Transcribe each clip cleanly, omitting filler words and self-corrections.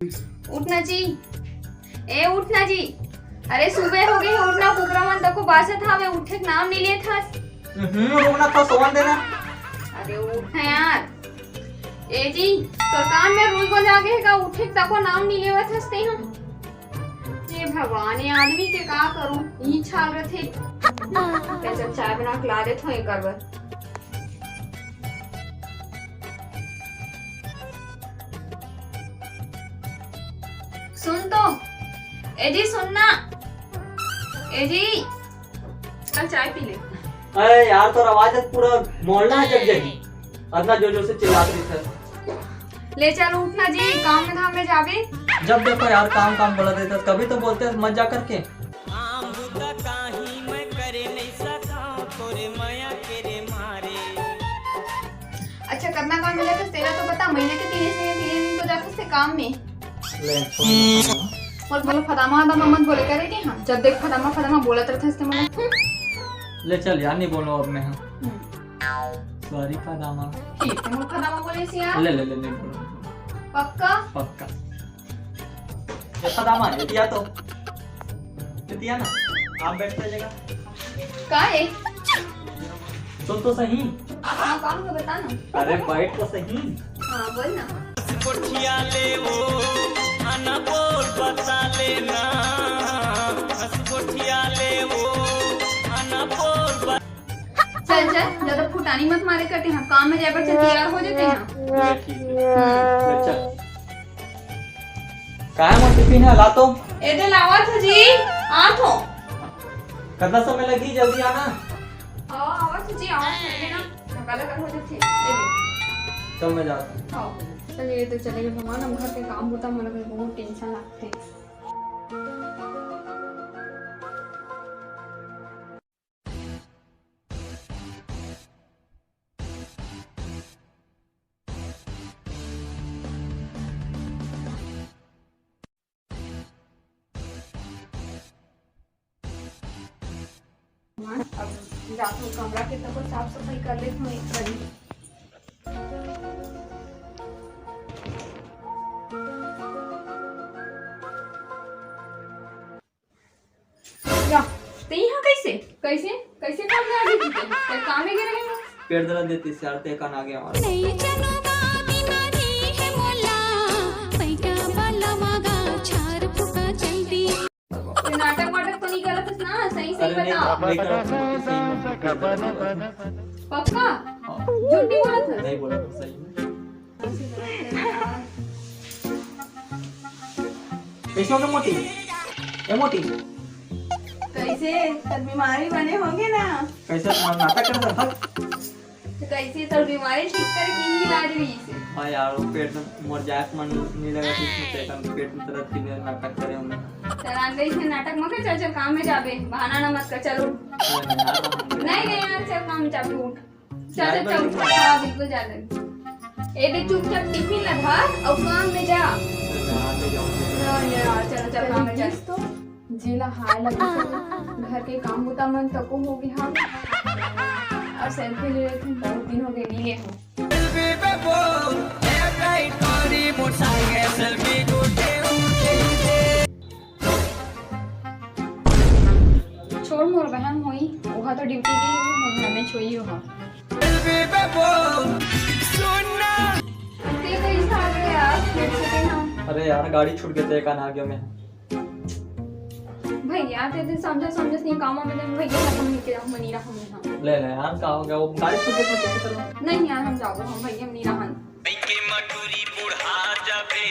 उठना जी। ए उठना जी। अरे सुबह हो गई, उठना कुकरा मन तको बासे था, मैं उठे के नाम नहीं लिए था। रोना था सोवन देना। अरे उठना यार। ए जी तो काम में रुई को जागे का उठे के तको नाम नहीं लेवा था सही हम। ये भगवान ये आदमी के का करूं, ई छाल रहे थे। कैसे चाय बना के ला देत हो एक बार। सुन तो ए जी, सुनना ए जी, कल चाय पी ले। अरे यार तो आवाज पूरा मोहल्ला जग जाएगी, इतना जोर जोर से चिल्ला रही थी। ले चल उठना जी, काम में धाम में जाबे। जब देखो यार काम काम बोला देता, कभी तो बोलते हैं मत जा करके। अच्छा करना काम मिला तो तेरा तो बता, महीने के 3 दिन तो जाते थे काम में। और बोलो फदामा दामा मत बोले करे नहीं। हाँ जब देख फदामा फदामा बोलत रहता इससे मतलब। ले चल यार नहीं बोलो अब मैं। सॉरी फदामा। ठीक है मुझे फदामा बोले सी यार। ले ले ले नहीं बोलो। पक्का पक्का। ये फदामा ये दिया तो ये दिया ना, आप बैठते जगह का है सुन तो सही। हाँ काम का बता ना। अरे बैठ तो सही। हाँ बोल ना। कोठिया ले वो आना बोल बता लेना, कोठिया ले वो आना बोल। चल चल ज्यादा फुटानी मत मारे करते हैं, काम में जाकर चल तैयार हो जाते हैं। ठीक है चल। काय मत टिफिन है ला तो। ए दे लावा था जी, आ तो कितना समय लगी, जल्दी आना। हां आवा था जी, आवा था ना सकाल कर हो जाते। ले ले चल मैं जाता हूं। हां चलिए तो चलेंगे भगवान, हम घर के काम होता मन में बहुत टेंशन लगते। अब जाकर कमरा के तक साफ सफाई कर लेती हूँ एक बारी। तो यहाँ कैसे कैसे कैसे काम में आ गई थी? क्या काम में गिर गई? पेट दर्द देती से यार, तेका ना गया हमारा। नहीं चलो बाबी मारी है मोला, पैका वाला मागा छार फुका जल्दी। तो नाटक वाटक तो नहीं करत है ना, सही सही अरे बता। नहीं करत, पक्का झूठी बोलत है? नहीं बोला तो सही। कैसे हो मोटी ए मोटी? कैसे तब बीमारी बने होंगे ना। कैसे नाटक कर रहा था? तो कैसे तब बीमारी ठीक करके ही इलाज हुई से। हाँ यार वो पेट में मर जाए मन नहीं लगा कि इसमें पेट में दर्द की नाटक करे हमने। चल गई से नाटक मत कर, चल चल काम में जाबे, बहाना ना मत कर। चल उठ। नहीं यार चल काम में जाबे, उठ। चल चल चल उठ। हाँ बिल्कुल जा ले। ए देख चुपचाप टिफिन ला धर और काम में जा। यार चलो चल काम में जा। तो जिला हाय लगा घर के काम होता मन तको हो गया। और सेल्फी ले रहे थे, बहुत दिन हो गए लिए हो। छोड़ मोर बहन होई, वहाँ तो ड्यूटी गई हो, घर में छोई हो। ते कैसे आ गए यार फिर से हम? अरे यार गाड़ी छूट गई, तेका ना गया मैं। भैया ते दिन समझा समझा नहीं काम में जब भैया खत्म नहीं किया, हम नहीं रहा हम। ले ले यार का हो गया, वो गाड़ी छूट गई तो कैसे करूं? नहीं यार हम जाओ, हम भैया हम नहीं रहा। के मटूरी बुढ़ा जाबे,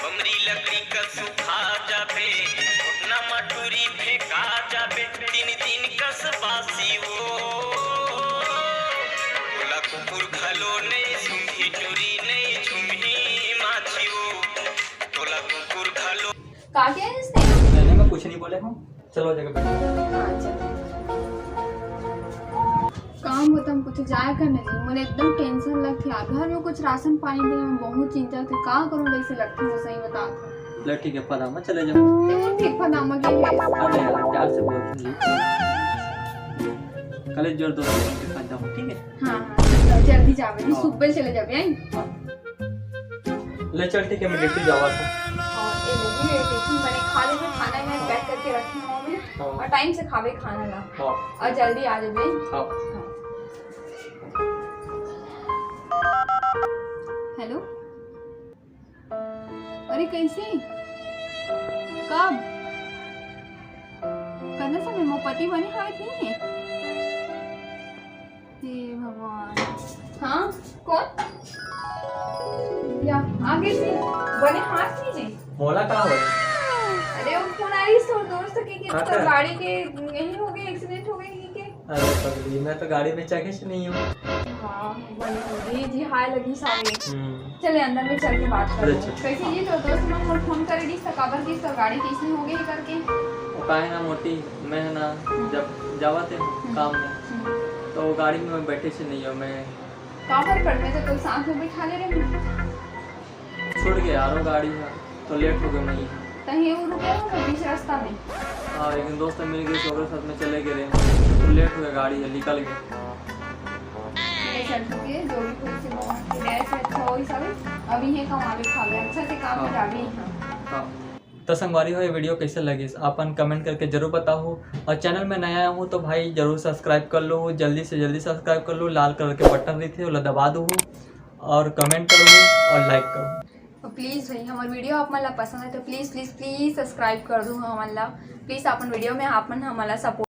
बमरी लकड़ी का सुखा जाबे, उठना मटूरी फेंका जाबे, 3 दिन कस बासी वो बोला कुकुर खलो नहीं सुम्ही चोरी नहीं झुमही माछी वो बोला कुकुर खलो। का क्या है इसने? मैंने मैं कुछ नहीं बोले हूं, चलो जगह बैठो। अच्छा काम होता हम कुछ जाया करने नहीं, मुझे एकदम टेंशन लगती है। घर में कुछ राशन पानी देने में बहुत चिंता थी, का करूं वैसे लगती है, सही बता। ले ठीक है फदामा चले जाओ। ठीक फदामा के है। अरे यार प्यार से बोल सुन कल जोर दो के साथ जाओ, ठीक है? हां जल्दी जावे, सुबह चले जावे। ले चल ठीक है, मैं ड्यूटी जावा था। टाइम से खावे खाना ला हाँ और जल्दी आ जाबे। हाँ। हेलो, अरे कैसे, कब करना समय मो पति बने हाथ नहीं है। हे भगवान, हाँ कौन या आगे से बने हाथ नहीं है। मोला का हो अरे वो फोन आ रही है तो दोस्त के हाँ, तो क्या? गाड़ी के यही हो गए, एक्सीडेंट हो गए के। अरे पगली, मैं तो गाड़ी में चढ़े से नहीं हूँ। हाँ बनी जी हाय लगी सारे। चले अंदर में चल के बात कर लो। अच्छा। कैसे जी तो दोस्त लोग को फोन करे दी सकाबर की तो गाड़ी किसने हो गई करके। वो काहे ना मोटी, मैं है ना जब जावते काम में तो वो गाड़ी में बैठे से नहीं हो, मैं काबर पर में तो कोई साथ में बिठा ले रहे छूट गया यार वो गाड़ी है तो लेट हो गया मैं। तही वो रुके हो बीच रास्ता में। हाँ एक दोस्त मिल गए तो साथ में चले गए तो लेट हो गया, गाड़ी है निकल गए। चल चुके जो भी कोई से बहुत से अच्छा हो सब अभी है कमावे खा ले अच्छा से काम में जाबे। हाँ तो संगवारी हो ये वीडियो कैसे लगी अपन कमेंट करके जरूर बताओ, और चैनल में नया आया हूँ तो भाई जरूर सब्सक्राइब कर लो, जल्दी से जल्दी सब्सक्राइब कर लो। लाल कलर के बटन रहते वो दबा दो और कमेंट करो और लाइक करो। तो प्लीज़ भाई हमारे वीडियो आप मला पसंद है तो प्लीज़ प्लीज़ प्लीज़ सब्सक्राइब कर दो हमारा। प्लीज़ अपन वीडियो में आप मन हमारा सपोर्ट